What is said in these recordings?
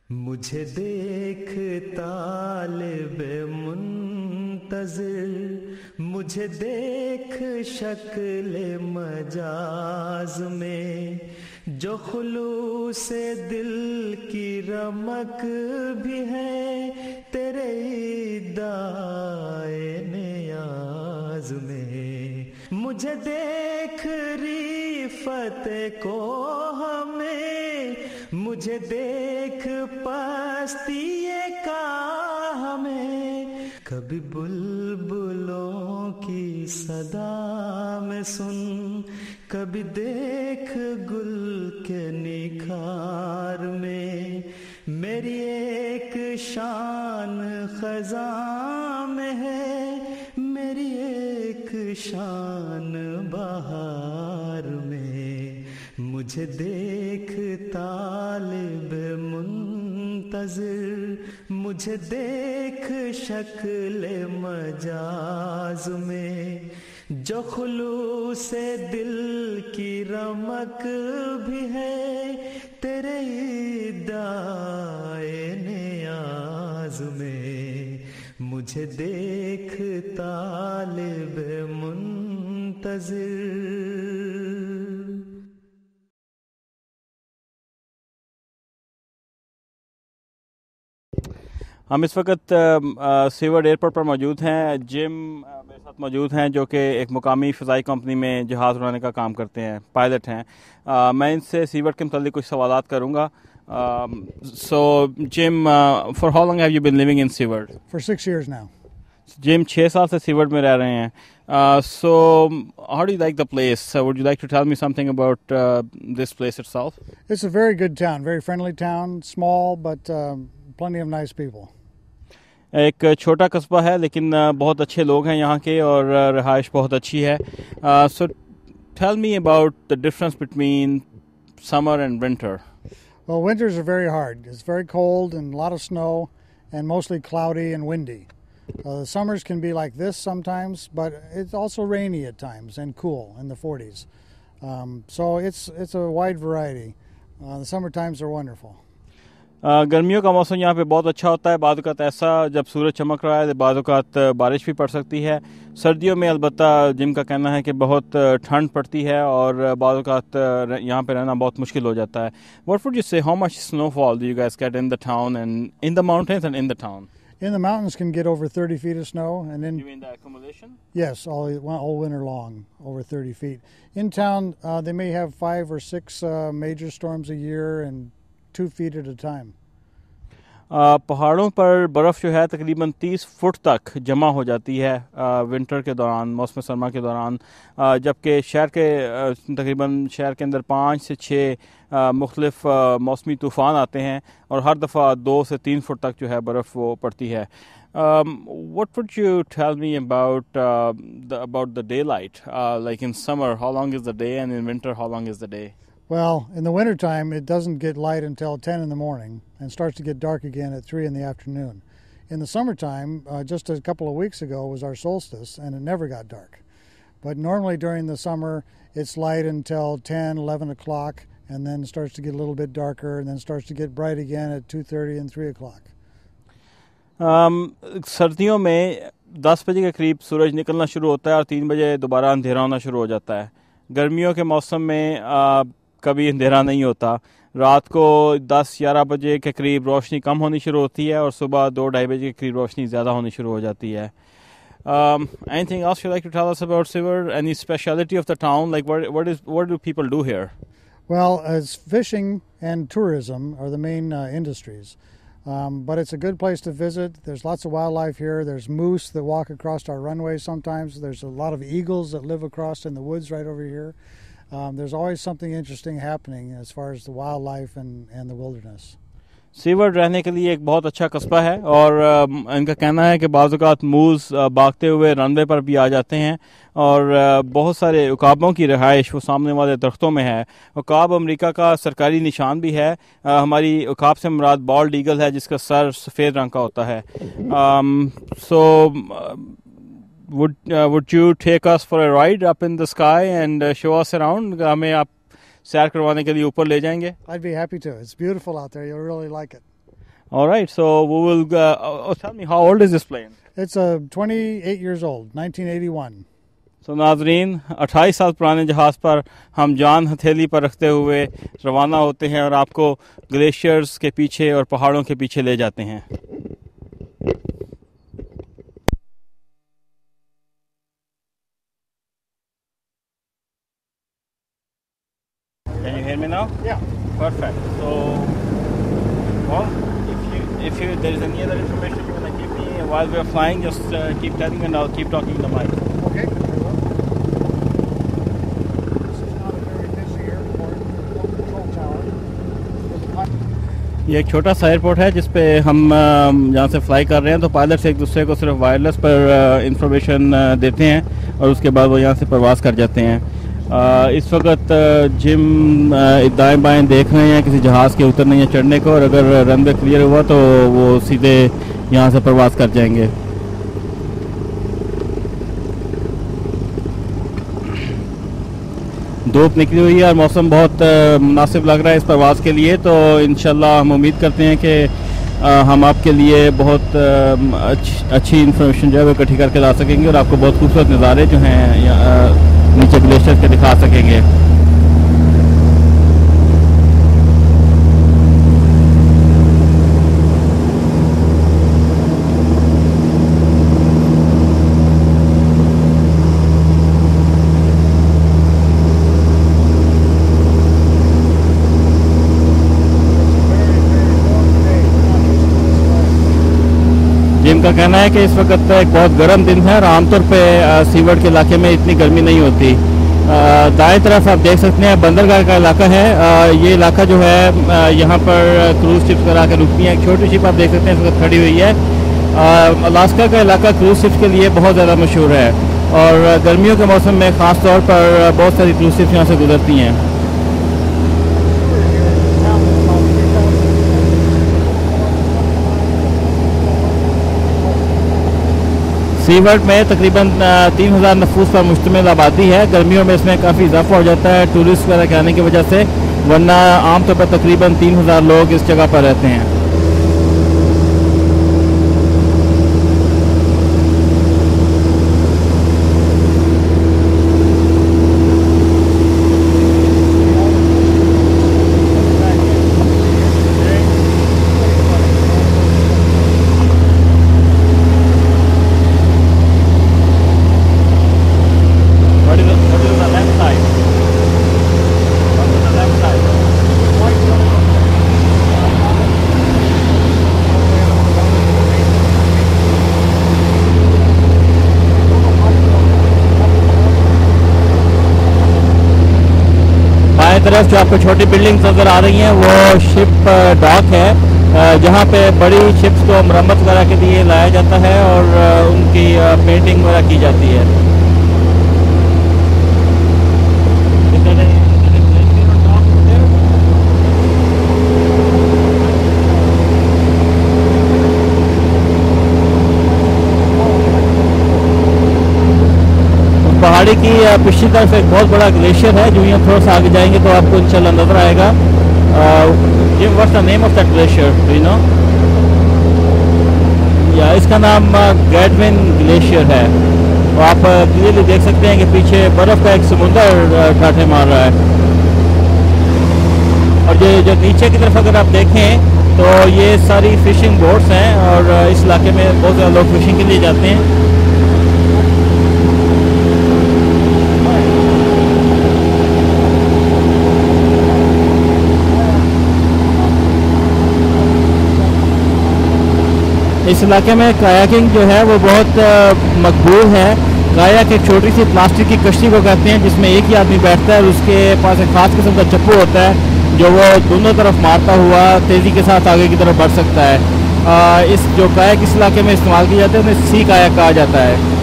मुझे देख तालिबे मुंतज़िर, मुझे देख शक्ल मजाज में, जो खुलूसे दिल की रमक भी है तेरे दाए नियाज में। मुझे देख रिफत को हमें, मुझे देख पस्तिए का हमें, कभी बुलबुलों की सदा में सुन, कभी देख गुल के निखार में। मेरी एक शान खज़ां में है, मेरी एक शान बहार में। मुझे देख तालिब मुंतज़िर, मुझे देख शक्ल मजाज में, जो खुलूसे दिल की रमक भी है तेरे दाए नियाज में। मुझे देख तालिब मुंतज़िर। हम इस वक्त सीवर्ड एयरपोर्ट पर मौजूद हैं। जिम मेरे साथ मौजूद हैं जो कि एक मुकामी फ़िज़ाई कंपनी में जहाज़ उड़ाने का काम करते हैं, पायलट हैं। मैं इनसे सीवर्ड के मतलब कुछ सवालात करूँगा। So Jim, for how long have you been living in Seward? For 6 years now. Jim 6 साल से सीवर्ड में रह रहे हैं। So how do you like the place? Would you like to tell me something about this place itself? It's a very good town, very friendly town, small but plenty of nice people. एक छोटा कस्बा है लेकिन बहुत अच्छे लोग हैं यहाँ के और रहाइश बहुत अच्छी है। So tell me about the difference between summer and winter. Well, winters are very hard. It's very cold and a lot of snow and mostly cloudy and windy. The summers can be like this sometimes, but it's also rainy at times and cool in the 40s. So it's a wide variety. The summer times are wonderful. गर्मियों का मौसम यहाँ पे बहुत अच्छा होता है। बाद वक़्त ऐसा जब सूरज चमक रहा है, बाद वक़्त बारिश भी पड़ सकती है। सर्दियों में अलबत्ता जिम का कहना है कि बहुत ठंड पड़ती है और बाद वक़्त यहाँ पे रहना बहुत मुश्किल हो जाता है। What would you say, how much snowfall do you guys get in the town and in the mountains and in the town? In the mountains can get over 30 feet of snow, and in You mean the accumulation? yes, all winter long, over 30 feet. In town, they may have 5 or 6 major storms a year and 2 feet at a time. पहाड़ों पर बर्फ़ जो है तकरीबन 30 foot तक जमा हो जाती है विंटर के दौरान, मौसम सरमा के दौरान, जबकि शहर के तकरीबन शहर के अंदर 5 से 6 मुख्तलिफ मौसमी तूफ़ान आते हैं और हर दफ़ा 2 से 3 फुट तक जो है बर्फ़ वो पड़ती है। What would you tell me about the daylight? Like in summer, how long is the day, and in winter, how long is the day? Well, in the wintertime, it doesn't get light until 10 in the morning and starts to get dark again at 3 in the afternoon. In the summertime, just a couple of weeks ago was our solstice, and it never got dark. But normally during the summer, it's light until 10, 11 o'clock, and then starts to get a little bit darker, and then starts to get bright again at 2:30 and 3 o'clock. सर्दियों में 10 बजे के करीब सूरज निकलना शुरू होता है और 3 बजे दोबारा अंधेरा होना शुरू हो जाता है। गर्मियों के मौसम में कभी अंधेरा नहीं होता। रात को 10-11 बजे के करीब रोशनी कम होनी शुरू होती है और सुबह 2-2:30 बजे के करीब रोशनी ज़्यादा होनी शुरू हो जाती है। Anything else you'd like to tell us about Sivert? Any speciality of the town? Like what do people do here? Well, as fishing and tourism are the main industries. But it's a good place to visit. There's lots of wildlife here. There's moose that walk across our runway sometimes. There's a lot of eagles that live across in the woods right over here. There's always something interesting happening as far as the wildlife and the wilderness. Seaward रहने के लिए एक बहुत अच्छा कस्बा है और इनका कहना है कि बाज़ औक़ात मूज़ भागते हुए रनवे पर भी आ जाते हैं और बहुत सारे उकाबों की रिहाइश वो सामने वाले दरख्तों में है। उकाब अमेरिका का सरकारी निशान भी है। हमारी उकाब से मुराद बॉल्ड ईगल है जिसका सर सफ़ेद रंग का होता है। would you take us for a ride up in the sky and show us around? हमें आप सैर करवाने के लिए ऊपर ले जाएंगे? I'd be happy to. It's beautiful out there. You'll really like it. All right, so we will tell me how old is this plane? It's 28 years old, 1981. तो नाजरीन 28 साल पुराने जहाज़ पर हम जान हथेली पर रखते हुए रवाना होते हैं और आपको ग्लेशियर्स के पीछे और पहाड़ों के पीछे ले जाते हैं। Can you hear me now? Yeah. Perfect. So, well, if you there is any other information you want to give me while we are flying, just keep telling me and I'll keep talking in the mic. Okay. This is not a very busy airport. No control tower. ये एक छोटा सा airport है जिस पे हम जहाँ से फ्लाई कर रहे हैं, तो पायलट्स एक दूसरे को सिर्फ वायरलेस पर इंफॉर्मेशन देते हैं और उसके बाद वो यहाँ से परवाज़ कर जाते हैं। इस वक्त जिम दाएं बाएं देख रहे हैं किसी जहाज़ के उतरने या चढ़ने को, और अगर रनवे क्लियर हुआ तो वो सीधे यहाँ से परवाज़ कर जाएंगे। धूप निकली हुई है और मौसम बहुत मुनासिब लग रहा है इस परवाज़ के लिए, तो इंशाल्लाह हम उम्मीद करते हैं कि हम आपके लिए बहुत अच्छी इन्फॉर्मेशन जो है वो इकट्ठी करके ला सकेंगे और आपको बहुत खूबसूरत नज़ारे जो हैं नीचे ग्लेशियर के दिखा सकेंगे। जिम का कहना है कि इस वक्त एक बहुत गर्म दिन है और आमतौर पे सीवर्ड के इलाके में इतनी गर्मी नहीं होती। दाएं तरफ आप देख सकते हैं बंदरगाह का इलाका है। ये इलाका जो है यहाँ पर क्रूज शिप्स करा के रुकती हैं। एक छोटी शिप आप देख सकते हैं इस वक्त खड़ी हुई है। अलास्का का इलाका क्रूज शिप्स के लिए बहुत ज़्यादा मशहूर है और गर्मियों के मौसम में ख़ास तौर पर बहुत सारी क्रूज शिप्स यहाँ से गुजरती हैं। सीवर्ड में तकरीबन 3000 नफूस पर मुश्तमिल आबादी है। गर्मियों में इसमें काफ़ी इजाफा हो जाता है टूरिस्ट वगैरह के आने की वजह से, वरना आमतौर पर तकरीबन 3000 लोग इस जगह पर रहते हैं। तरफ जो आपको छोटी बिल्डिंग्स नज़र आ रही हैं वो शिप डॉक है, जहाँ पे बड़ी शिप्स को मरम्मत वगैरह के लिए लाया जाता है और उनकी पेंटिंग वगैरह की जाती है। पहाड़ी की पिछली तरफ एक बहुत बड़ा ग्लेशियर है, जो यहाँ थोड़ा सा आगे जाएंगे तो आपको इंशाल्लाह नजर आएगा। What's the name of that glacier, do you know? या इसका नाम गैडविन ग्लेशियर है। और आप क्लियरली देख सकते हैं कि पीछे बर्फ का एक समुंदर ठाठे मार रहा है। और ये जो नीचे की तरफ अगर आप देखें तो ये सारी फिशिंग बोट्स हैं और इस इलाके में बहुत ज़्यादा लोग फिशिंग के लिए जाते हैं। इस इलाके में कायाकिंग जो है वो बहुत मकबूल है। कायाक एक छोटी सी प्लास्टिक की कश्ती को कहते हैं जिसमें एक ही आदमी बैठता है और उसके पास एक खास किस्म का चप्पू होता है जो वो दोनों तरफ मारता हुआ तेज़ी के साथ आगे की तरफ बढ़ सकता है। इस जो कायाक इस इलाके में इस्तेमाल किए जाते हैं उन्हें सी कायाक कहा जाता है।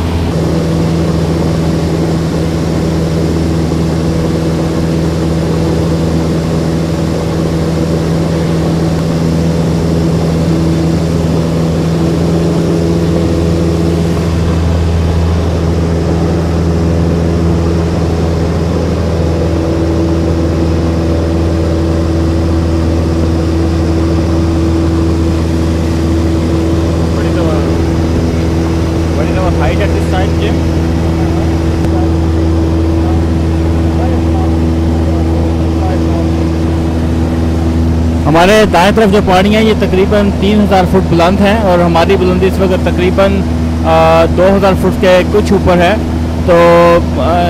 हमारे दाएं तरफ जो पहाड़ियाँ हैं ये तकरीबन 3000 फुट बुलंद हैं और हमारी बुलंदी इस वक्त तकरीबन 2000 फुट के कुछ ऊपर है। तो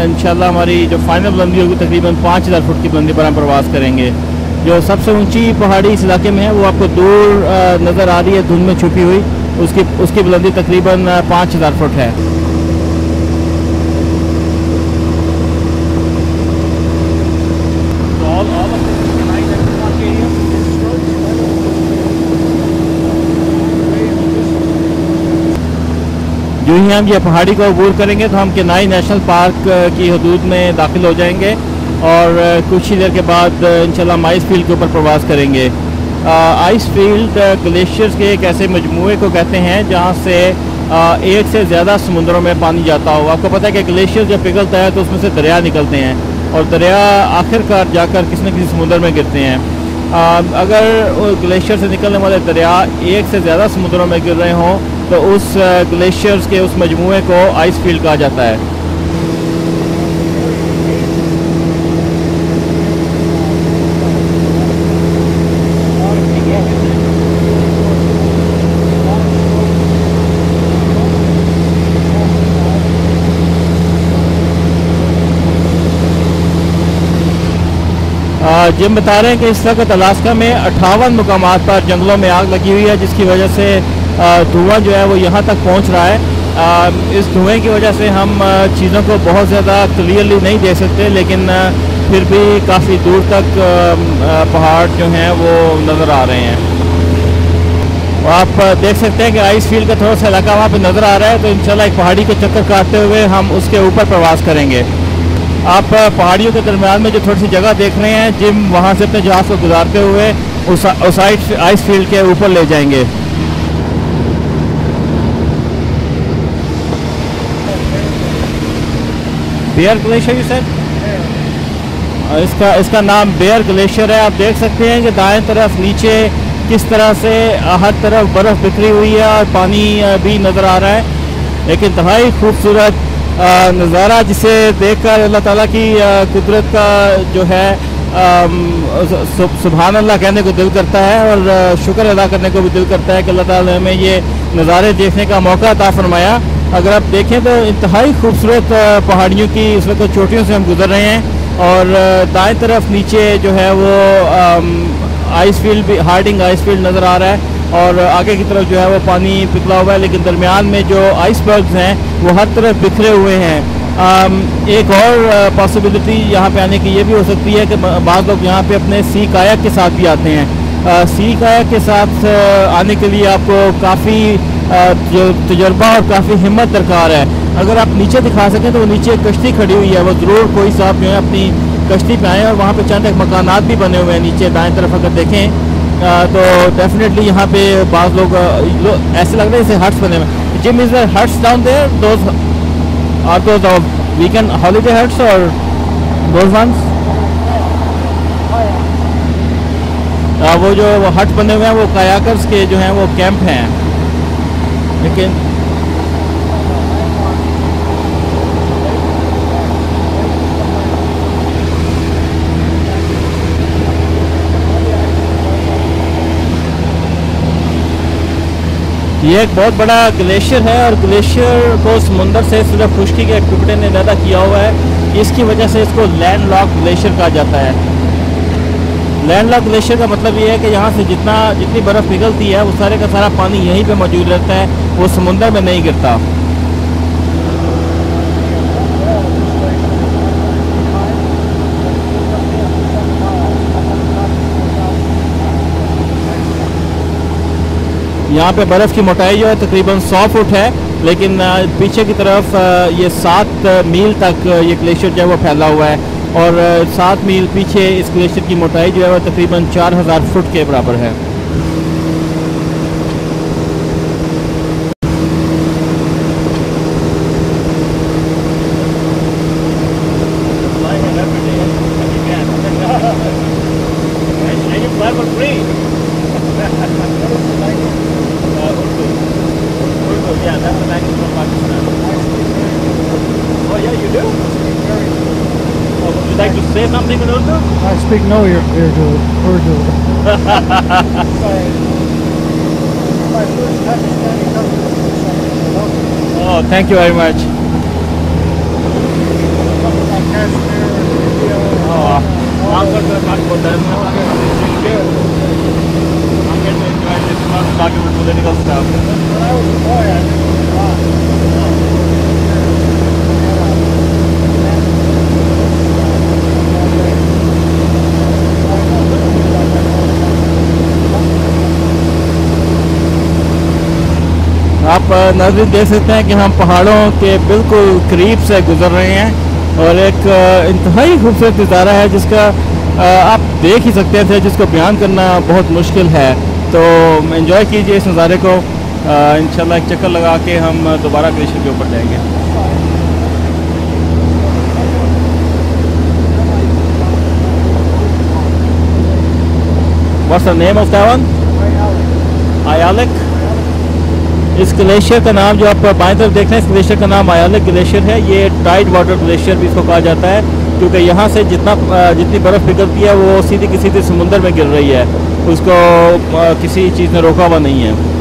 इंशाल्लाह हमारी जो फाइनल बुलंदी होगी तकरीबन 5000 फुट की बुलंदी पर हम प्रवास करेंगे। जो सबसे ऊंची पहाड़ी इस इलाके में है वो आपको दूर नज़र आ रही है धुंध में छुपी हुई, उसकी बुलंदी तकरीबन 5000 फुट है। जो ही हम ये पहाड़ी को अबूर करेंगे तो हम केनाई नेशनल पार्क की हदूद में दाखिल हो जाएंगे और कुछ ही देर के बाद इंशाल्लाह हम आइस फील्ड के ऊपर प्रवास करेंगे। आइस फील्ड ग्लेशियर्स के एक ऐसे मजमूए को कहते हैं जहाँ से एक से ज़्यादा समुद्रों में पानी जाता हो। आपको पता है कि ग्लेशियर जब पिघलता है तो उसमें से दरिया निकलते हैं और दरिया आखिरकार जाकर किसी न किसी समुद्र में गिरते हैं। अगर ग्लेशियर से निकलने वाले दरिया एक से ज़्यादा समुद्रों में गिर रहे हों तो उस ग्लेशियर्स के उस मजमूए को आइस फील्ड कहा जाता है। जिम बता रहे हैं कि इस वक्त अलास्का में 58 मुकामात पर जंगलों में आग लगी हुई है, जिसकी वजह से धुआं जो है वो यहाँ तक पहुँच रहा है। इस धुएं की वजह से हम चीज़ों को बहुत ज़्यादा क्लियरली नहीं देख सकते, लेकिन फिर भी काफ़ी दूर तक पहाड़ जो हैं वो नज़र आ रहे हैं। और आप देख सकते हैं कि आइस फील्ड का थोड़ा सा इलाका वहाँ पे नज़र आ रहा है। तो इंशाल्लाह एक पहाड़ी के चक्कर काटते हुए हम उसके ऊपर प्रवास करेंगे। आप पहाड़ियों के दरमियान में जो थोड़ी सी जगह देख रहे हैं, जिम वहाँ से अपने जहाज़ को गुजारते हुए उस आइस फील्ड के ऊपर ले जाएंगे। बेयर ग्लेशियर सर, इसका नाम बेयर ग्लेशियर है। आप देख सकते हैं कि दाएं तरफ नीचे किस तरह से हर तरफ बर्फ़ बिखरी हुई है और पानी भी नज़र आ रहा है। एक इंतहाई खूबसूरत नज़ारा जिसे देखकर अल्लाह ताला की कुदरत का जो है सुभान अल्लाह कहने को दिल करता है और शुक्र अदा करने को भी दिल करता है कि अल्लाह ताला ने हमें ये नज़ारे देखने का मौका अता फरमाया। अगर आप देखें तो इंतहाई खूबसूरत पहाड़ियों की इस वक्त चोटियों से हम गुजर रहे हैं और दाएं तरफ नीचे जो है वो आइस फील्ड भी, हार्डिंग आइस फील्ड नज़र आ रहा है और आगे की तरफ जो है वो पानी पिघला हुआ है, लेकिन दरमियान में जो आइसबर्ग्स हैं वो हर तरफ बिखरे हुए हैं। एक और पॉसिबिलिटी यहाँ पे आने की ये भी हो सकती है कि बाज़ लोग यहाँ पे अपने सी कायाक के साथ भी आते हैं। सी कायाक के साथ आने के लिए आपको काफ़ी जो तजर्बा और काफ़ी हिम्मत दरकार है। अगर आप नीचे दिखा सकें तो वो नीचे एक कश्ती खड़ी हुई है, वो ज़रूर कोई साहब जो है अपनी कश्ती पे आएँ और वहाँ पे चंद एक मकानात भी बने हुए हैं नीचे दाएँ तरफ अगर देखें तो डेफिनेटली यहाँ पे बाज़ लोग ऐसे लग रहे हैं जैसे हट्स बने हुए। Gym is there huts down there, those are those weekend holiday huts और दोज वंस वो जो वो हट बने हुए हैं वो कायाकर्स के जो हैं वो कैंप हैं। लेकिन ये एक बहुत बड़ा ग्लेशियर है और ग्लेशियर को समुंदर से सिर्फ खुश्की के एक टुकड़े ने पैदा किया हुआ है। इसकी वजह से इसको लैंडलॉक ग्लेशियर कहा जाता है। लैंडलॉक ग्लेशियर का मतलब ये है कि यहाँ से जितनी बर्फ़ पिघलती है वो सारे का सारा पानी यहीं पे मौजूद रहता है, वो समुंदर में नहीं गिरता। यहाँ पे बर्फ़ की मोटाई जो है तकरीबन 100 फुट है, लेकिन पीछे की तरफ ये 7 मील तक ये ग्लेशियर जो है वो फैला हुआ है और 7 मील पीछे इस ग्लेशियर की मोटाई जो है वो तकरीबन 4000 फुट के बराबर है। Yeah, that's the language from Pakistan. Oh yeah, you do? Oh, would you like to say say something in Urdu? I speak no Urdu. My first Pakistani customer. Oh, thank you very much. Oh, I'm going to talk about that. I'm going to enjoy this, not talking about political stuff. When I was a boy, I lived a lot. आप नाज़रीन देख सकते हैं कि हम पहाड़ों के बिल्कुल करीब से गुजर रहे हैं और एक इंतहाई खूबसूरत नज़ारा है जिसका आप देख ही सकते थे, जिसको बयान करना बहुत मुश्किल है। तो एंजॉय कीजिए इस नज़ारे को। इंशाल्लाह एक चक्कर लगा के हम दोबारा ग्लेशियर के ऊपर जाएंगे। What's the name of that one? Ayalik. इस ग्लेशियर का नाम जो आप बाएं तरफ देख रहे हैं, इस ग्लेशियर का नाम आयालिक ग्लेशियर है। ये टाइड वाटर ग्लेशियर भी इसको कहा जाता है, क्योंकि यहाँ से जितनी बर्फ़ पिघलती है वो सीधी की सीधी समुंदर में गिर रही है, उसको किसी चीज़ ने रोका हुआ नहीं है।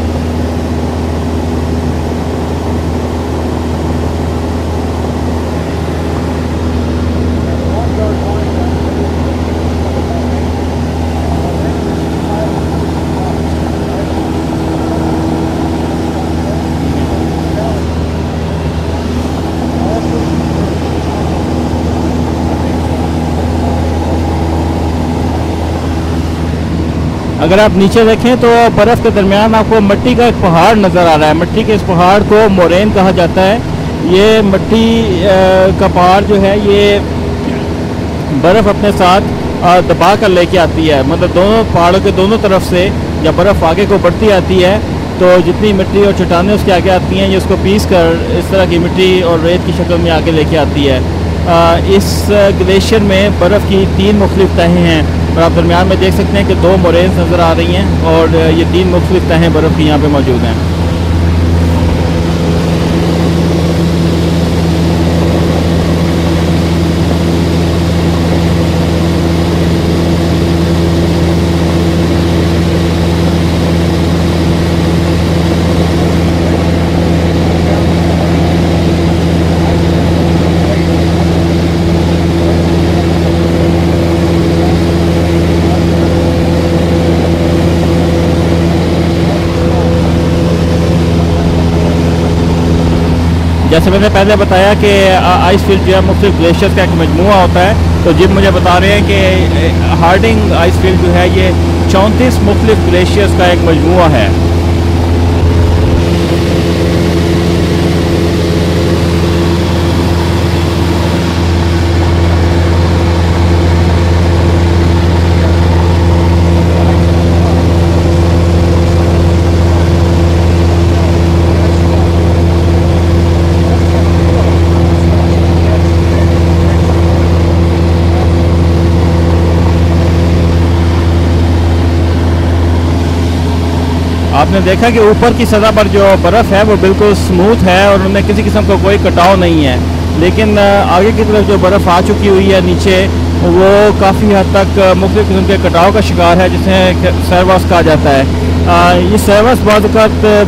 अगर आप नीचे देखें तो बर्फ़ के दरमियान आपको मिट्टी का एक पहाड़ नज़र आ रहा है। मिट्टी के इस पहाड़ को मोरेन कहा जाता है। ये मिट्टी का पहाड़ जो है ये बर्फ़ अपने साथ दबा कर लेके आती है, मतलब दोनों पहाड़ों के दोनों तरफ से जब बर्फ़ आगे को बढ़ती आती है तो जितनी मिट्टी और चट्टानें उसके आगे आती हैं, ये उसको पीस कर इस तरह की मिट्टी और रेत की शक्ल में आगे लेके आती है। इस ग्लेशियर में बर्फ़ की 3 मुख्तलिफ तहें हैं और आप दरमियान में देख सकते हैं कि 2 मोरेन्स नज़र आ रही हैं और ये 3 मुख्तलिफ तहें बर्फ़ की यहाँ पे मौजूद हैं। जैसे मैंने पहले बताया कि आइस फील्ड जो है मुख्तलिफ ग्लेशियर्स का एक मजमूआ होता है, तो जिम मुझे बता रहे हैं कि हार्डिंग आइस फील्ड जो है ये 34 मुख्तलिफ ग्लेशियर्स का एक मजमूआ है। आपने देखा कि ऊपर की सतह पर जो बर्फ़ है वो बिल्कुल स्मूथ है और उनमें किसी किस्म का कोई कटाव नहीं है, लेकिन आगे की तरफ जो बर्फ़ आ चुकी हुई है नीचे, वो काफ़ी हद तक मुख्तलिफ किस्म के कटाव का शिकार है, जिसे सैरवास कहा जाता है। ये सैरवास बाद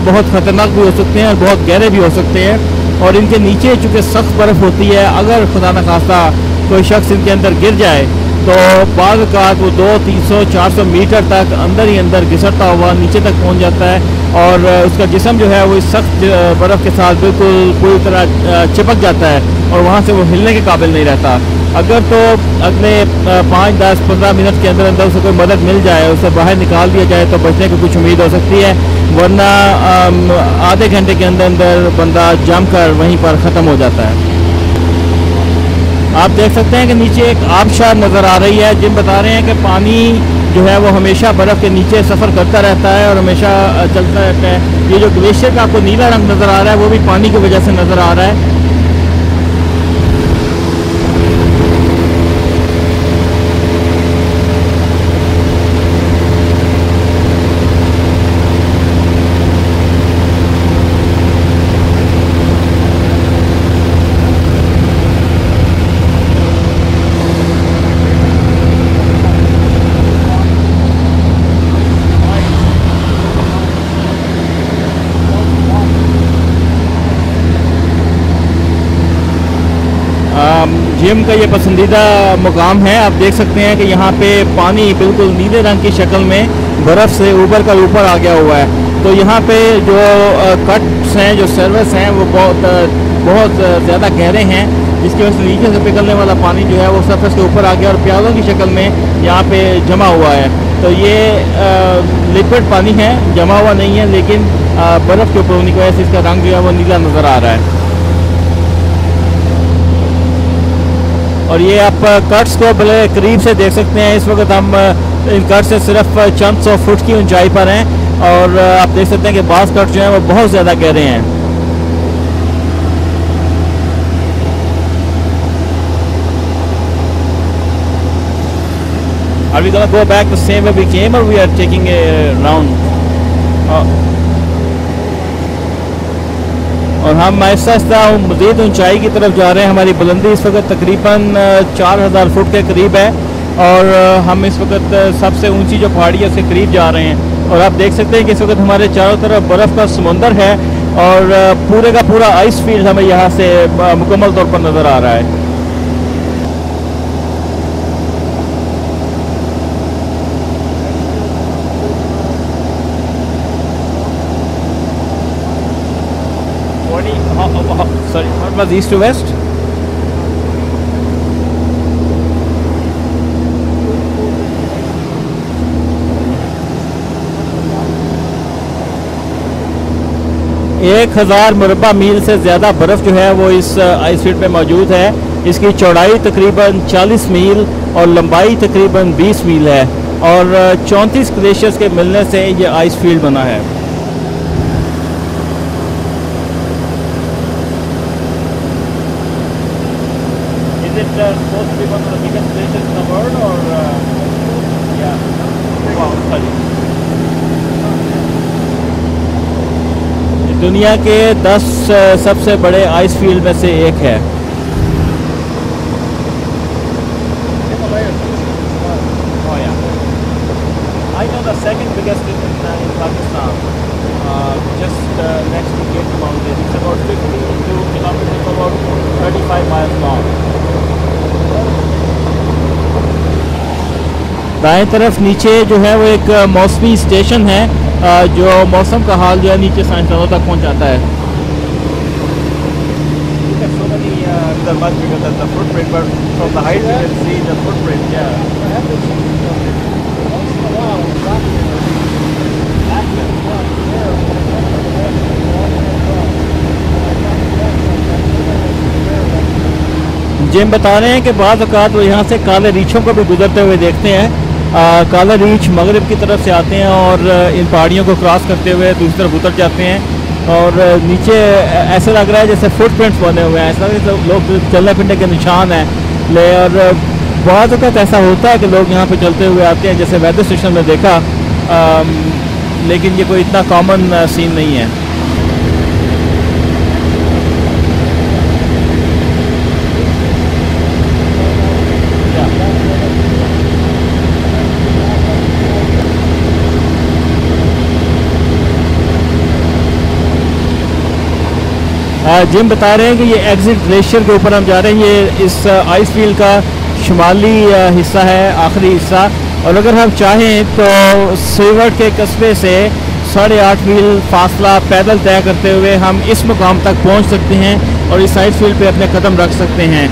बहुत ख़तरनाक भी हो सकते हैं और बहुत गहरे भी हो सकते हैं और इनके नीचे चूँकि सख्त बर्फ़ होती है, अगर खुदा न खास्ता कोई शख्स इनके अंदर गिर जाए तो बाद कात वो 200-300-400 मीटर तक अंदर ही अंदर घिसटता हुआ नीचे तक पहुंच जाता है और उसका जिस्म जो है वो इस सख्त बर्फ़ के साथ बिल्कुल पूरी तरह चिपक जाता है और वहाँ से वो हिलने के काबिल नहीं रहता। अगर तो अगले 5-10-15 मिनट के अंदर अंदर उसे कोई मदद मिल जाए, उसे बाहर निकाल दिया जाए तो बचने की कुछ उम्मीद हो सकती है, वरना आधे घंटे के अंदर अंदर बंदा जम कर वहीं पर ख़त्म हो जाता है। आप देख सकते हैं कि नीचे एक आबशार नज़र आ रही है। जिम बता रहे हैं कि पानी जो है वो हमेशा बर्फ़ के नीचे सफ़र करता रहता है और हमेशा चलता रहता है। ये जो ग्लेशियर का आपको नीला रंग नज़र आ रहा है वो भी पानी की वजह से नज़र आ रहा है। जिम का ये पसंदीदा मुकाम है। आप देख सकते हैं कि यहाँ पे पानी बिल्कुल नीले रंग की शक्ल में बर्फ़ से ऊपर का ऊपर आ गया हुआ है। तो यहाँ पे जो कट्स हैं, जो सर्विस हैं, वो बहुत ज़्यादा गहरे हैं, जिसकी वजह से नीचे से पिघलने वाला पानी जो है वो सरफेस के ऊपर आ गया और प्यालों की शक्ल में यहाँ पे जमा हुआ है। तो ये लिक्विड पानी है, जमा हुआ नहीं है, लेकिन बर्फ़ के ऊपर होने की वजह से इसका रंग जो है वो नीला नज़र आ रहा है। और ये आप कट्स को बड़े करीब से देख सकते हैं। इस वक्त हम इन कट से सिर्फ चंद 100 फुट की ऊंचाई पर हैं और आप देख सकते हैं कि बाज़ कट जो हैं वो बहुत ज़्यादा गहरे हैं। Are we gonna go back the same way we came, or we are taking a round? और हम आहिस्ता आहिस्ता मज़ीद ऊंचाई की तरफ जा रहे हैं। हमारी बुलंदी इस वक्त तकरीबन 4000 फुट के करीब है और हम इस वक्त सबसे ऊंची जो पहाड़ी है उसके करीब जा रहे हैं। और आप देख सकते हैं कि इस वक्त हमारे चारों तरफ बर्फ़ का समुंदर है और पूरे का पूरा आइस फील्ड हमें यहाँ से मुकम्मल तौर पर नज़र आ रहा है। Sorry, what was east to west? एक 1000 मुरब्बा मील से ज़्यादा बर्फ़ जो है वो इस आइस फील्ड पे मौजूद है। इसकी चौड़ाई तकरीबन 40 मील और लंबाई तकरीबन 20 मील है और 34 ग्लेशियर्स के मिलने से ये आइस फील्ड बना है। Supposed to be one of the biggest glaciers in the world, or yeah, wow, sorry. दुनिया के 10 सबसे बड़े आइस फील्ड में से एक है। Oh yeah, I know the second biggest is in Pakistan, just next to Gate Mountain. It's about 52 kilometers, about 35 miles long. दाएं तरफ नीचे जो है वो एक मौसमी स्टेशन है जो मौसम का हाल जो है नीचे साइंसदानों तक पहुंचाता है। जिम बता रहे हैं कि बाज़ औक़ात वो यहाँ से काले रीछों को भी गुजरते हुए देखते हैं। काला रीछ मगरिब की तरफ से आते हैं और इन पहाड़ियों को क्रॉस करते हुए दूसरी तरफ उतर जाते हैं और नीचे ऐसा लग रहा है जैसे फुटप्रिंट्स बने हुए हैं, ऐसा लोग चलने फिरने के निशान हैं। और बाज़ औक़ात ऐसा होता है कि लोग यहाँ पे चलते हुए आते हैं, जैसे वेदर स्टेशन में देखा, लेकिन ये कोई इतना कॉमन सीन नहीं है। जिम बता रहे हैं कि ये एग्जिट ग्लेशियर के ऊपर हम जा रहे हैं। ये इस आइस फील्ड का शुमाली हिस्सा है, आखिरी हिस्सा। और अगर हम चाहें तो सीवर्ट के कस्बे से 8.5 मील फासला पैदल तय करते हुए हम इस मुकाम तक पहुंच सकते हैं और इस आइस फील्ड पे अपने कदम रख सकते हैं।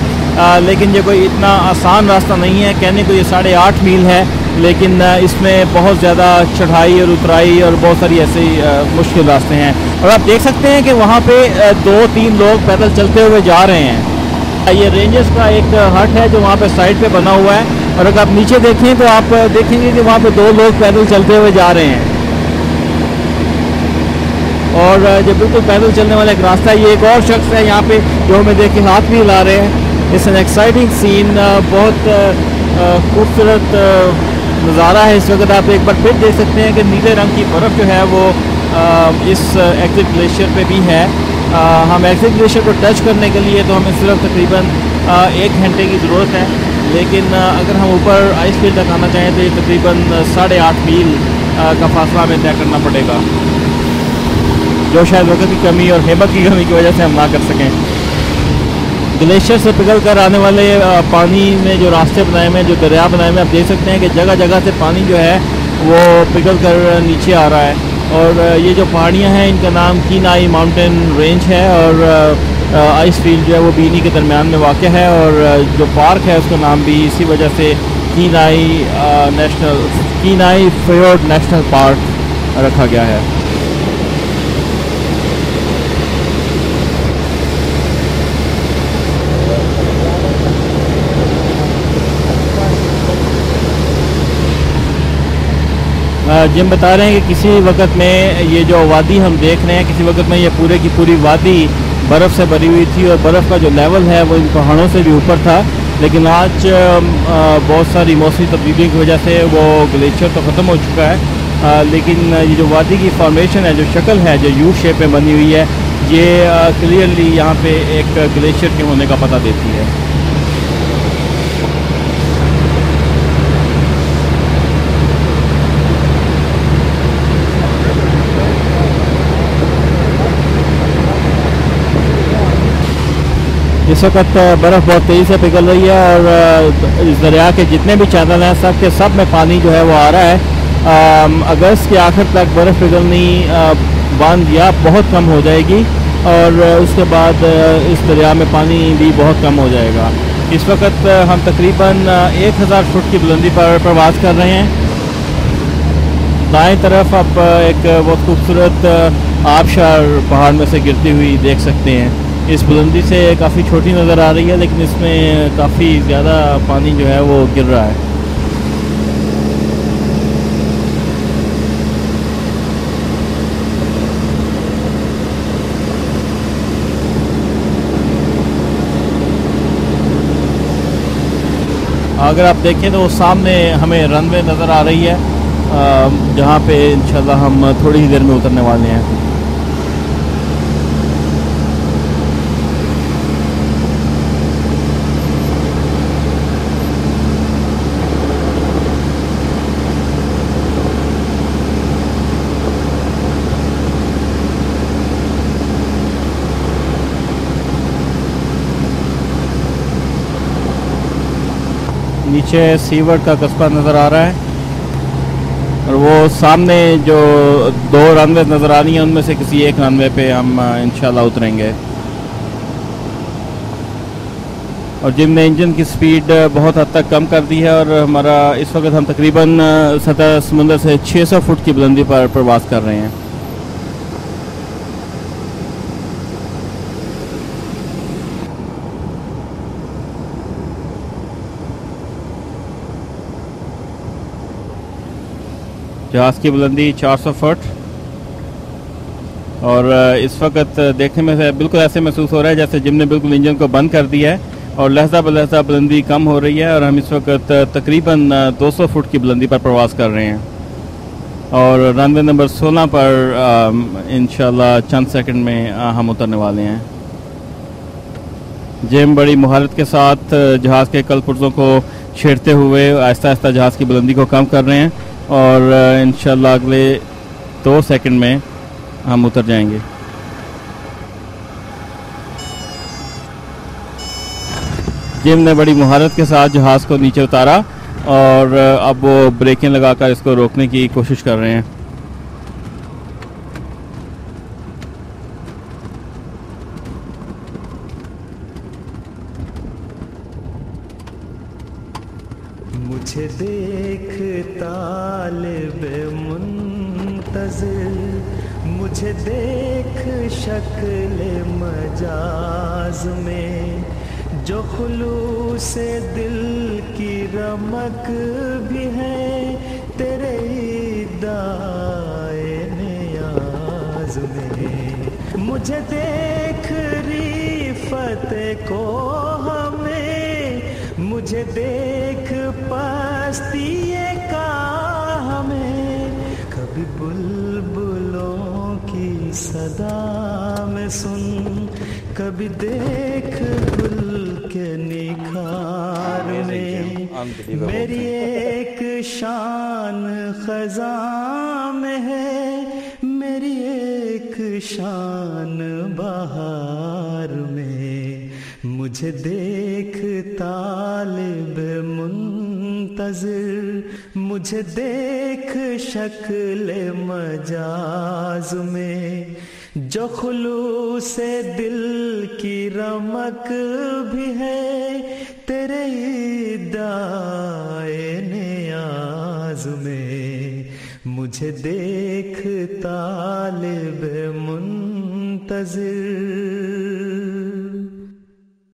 लेकिन ये कोई इतना आसान रास्ता नहीं है। कहने को ये 8.5 मील है, लेकिन इसमें बहुत ज़्यादा चढ़ाई और उतराई और बहुत सारी ऐसी मुश्किल रास्ते हैं। और आप देख सकते हैं कि वहाँ पे 2-3 लोग पैदल चलते हुए जा रहे हैं। ये रेंजर्स का एक हट है जो वहाँ पे साइड पे बना हुआ है और अगर आप नीचे देखें तो आप देखेंगे कि वहाँ पे 2 लोग पैदल चलते हुए जा रहे हैं। और जो बिल्कुल पैदल चलने वाला एक रास्ता है, ये एक और शख्स है यहाँ पे जो हमें देख के हाथ भी हिला रहे हैं। इट्स एन एक्साइटिंग सीन, बहुत खूबसूरत नज़ारा है। इस वक्त आप एक बार फिर देख सकते हैं कि नीले रंग की बर्फ़ जो है वो इस एग्जिट ग्लेशियर पे भी है। हम एग्जिट ग्लेशियर को टच करने के लिए तो हमें सिर्फ तकरीबन 1 घंटे की ज़रूरत है, लेकिन अगर हम ऊपर आइस फील्ड तक आना चाहें तो ये तकरीबन 8.5 मील का फासला हमें तय करना पड़ेगा, जो शायद वक्त की कमी और हिम्मत की कमी की वजह से हम ना कर सकें। ग्लेशियर से पिघल कर आने वाले पानी में जो रास्ते बनाए हुए हैं, जो दरिया बनाए हुए हैं, आप देख सकते हैं कि जगह जगह से पानी जो है वो पिघल कर नीचे आ रहा है। और ये जो पहाड़ियाँ हैं इनका नाम कीनाई माउंटेन रेंज है और आइस फील्ड जो है वो बीनी के दरमियान में वाक़ है। और जो पार्क है उसका नाम भी इसी वजह से कीनाई फ्योर्ड नेशनल पार्क रखा गया है। जिम बता रहे हैं कि किसी वक्त में ये जो वादी हम देख रहे हैं, किसी वक्त में ये पूरे की पूरी वादी बर्फ़ से भरी हुई थी और बर्फ़ का जो लेवल है वो इन पहाड़ों से भी ऊपर था। लेकिन आज बहुत सारी मौसमी तब्दीलियों की वजह से वो ग्लेशियर तो ख़त्म हो चुका है, लेकिन ये जो वादी की फॉर्मेशन है, जो शक्ल है जो यू शेप में बनी हुई है, ये क्लियरली यहाँ पे एक ग्लेशियर के होने का पता देती है। इस वक्त बर्फ़ बहुत तेज़ी से पिघल रही है और इस दरिया के जितने भी चैनल हैं सब के सब में पानी जो है वो आ रहा है। अगस्त के आखिर तक बर्फ़ पिघलनी बंद या बहुत कम हो जाएगी और उसके बाद इस दरिया में पानी भी बहुत कम हो जाएगा। इस वक्त हम तकरीबन 1000 फुट की बुलंदी पर प्रवास कर रहे हैं। दाएं तरफ आप एक बहुत खूबसूरत आबशार पहाड़ में से गिरती हुई देख सकते हैं। इस बुलंदी से काफ़ी छोटी नज़र आ रही है लेकिन इसमें काफ़ी ज़्यादा पानी जो है वो गिर रहा है। अगर आप देखें तो सामने हमें रनवे नज़र आ रही है जहाँ पे इंशाल्लाह हम थोड़ी ही देर में उतरने वाले हैं। नीचे सीवर्ड का कस्बा नज़र आ रहा है और वो सामने जो 2 रनवे नज़र आ रही हैं उनमें से किसी एक रनवे पे हम इंशाल्लाह उतरेंगे। और जिम ने इंजन की स्पीड बहुत हद तक कम कर दी है और हमारा इस वक्त हम तकरीबन सतह समुंदर से 600 फुट की बुलंदी पर प्रवास कर रहे हैं। जहाज़ की बुलंदी 400 फुट और इस वक्त देखने में से बिल्कुल ऐसे महसूस हो रहा है जैसे जिम ने बिल्कुल इंजन को बंद कर दिया है और लहजा ब लहजा बुलंदी कम हो रही है और हम इस वक्त तकरीबन 200 फुट की बुलंदी पर प्रवास कर रहे हैं और रनवे नंबर 16 पर इंशाल्लाह चंद सेकंड में हम उतरने वाले हैं। जिम बड़ी मुहारत के साथ जहाज़ के कल पुर्जों को छेड़ते हुए आहिस्ता आहिस्ता जहाज़ की बुलंदी को कम कर रहे हैं और इंशाल्लाह अगले 2 सेकंड में हम उतर जाएंगे। जिम ने बड़ी मुहारत के साथ जहाज़ को नीचे उतारा और अब वो ब्रेकें लगाकर इसको रोकने की कोशिश कर रहे हैं। मुझे देख तालिबे मुंतज़िर, मुझे देख शक्ल मजाज में, जो खुलूसे दिल की रमक भी है तेरे दाए नियाज में। मुझे देख रिफत को हमें, मुझे देख पस्तिए का हमें, कभी बुलबुलों की सदा में सुन, कभी देख गुल के निखार में। मेरी एक शान खज़ां में है, मेरी एक शान बहार में। मुझे देख तालिब मुंतज़िर, मुझे देख शक्ल मजाज में, जो खुलूस दिल की रमक भी है तेरे इदाए नियाज़ में। मुझे देख